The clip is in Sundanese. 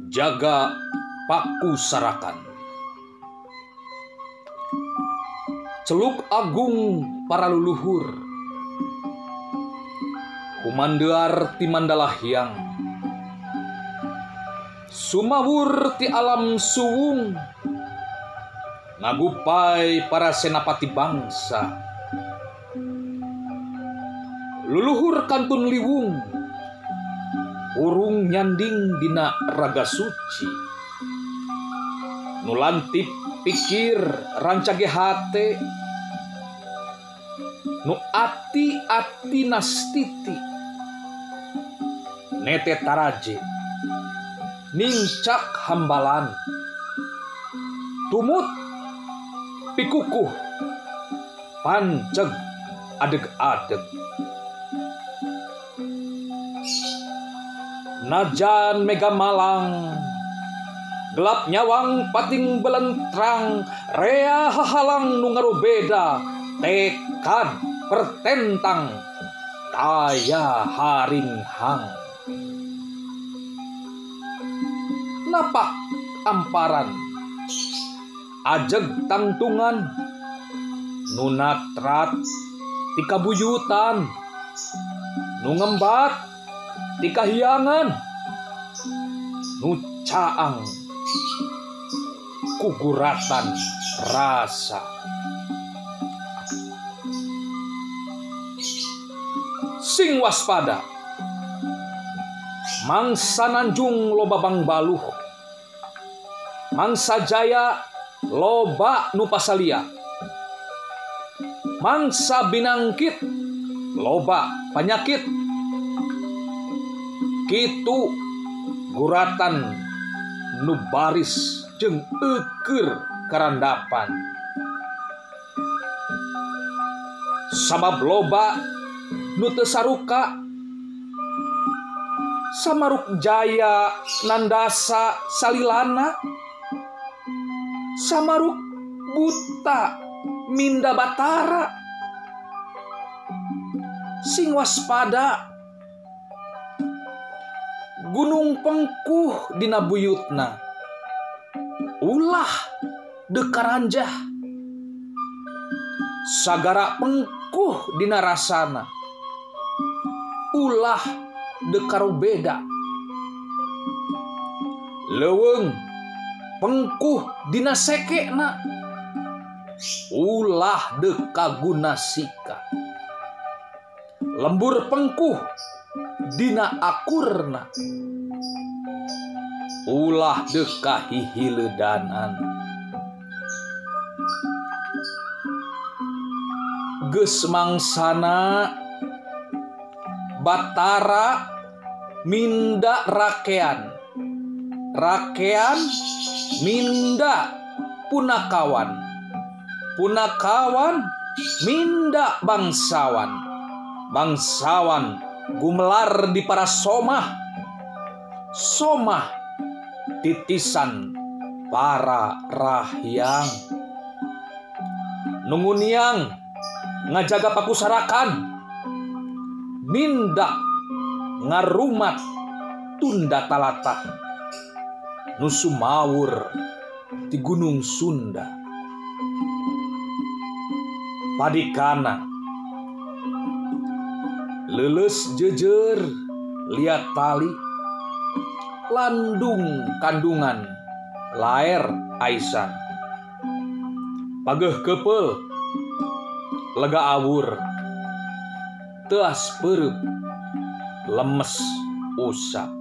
Jaga paku sarakan. Celuk agung para luluhur, kumandear ti Mandalahyang, sumawur ti alam suwung, ngagupai para senapati bangsa, luluhur kantun liwung, urung nyanding dina raga suci, nulantip pikir rancage hate, nu ati nastiti, nete taraje, nincak hambalan, tumut pikukuh, panceg adeg-adeg. Najan mega malang, gelap nyawang pating belentrang, rea hahalang nu ngarubeda, tekad pertentang, daya haringhang. Napak amparan, ajeg tangtungan, nunatrat ti kabuyutan, nu ngembat ti kahiyangan, nu caang kuguratan rasa. Sing waspada, mangsa nanjung loba bang baluh, mangsa jaya loba nu pasalia, mangsa binangkit loba panyakit, kitu guratan nu baris jeung eukeur karandapan. Sabab loba nu teu saruka, samaruk jaya nandasa salilana, samaruk buta minda batara. Sing waspada, gunung pengkuh dina buyutna, ulah dekaranjah, sagara pengkuh dina rasana, ulah dekarubeda. Leuweung pengkuh dina sekena, ulah dekagunasika. Lembur pengkuh dina akurna, ulah dekahihiledanan. Geus mangsana batara minda rakean, rakean minda punakawan, punakawan minda bangsawan, bangsawan gumelar di para somah, somah titisan para rahyang. Nunguniang ngajaga pakusarakan, minda ngarumat tunda talatah, nu sumawur ti Gunung Sunda. Padikana leuleus jejer liat tali, landung kandungan laer aisan, pageuh keupel lega awur, teu aspeureup lemes usap.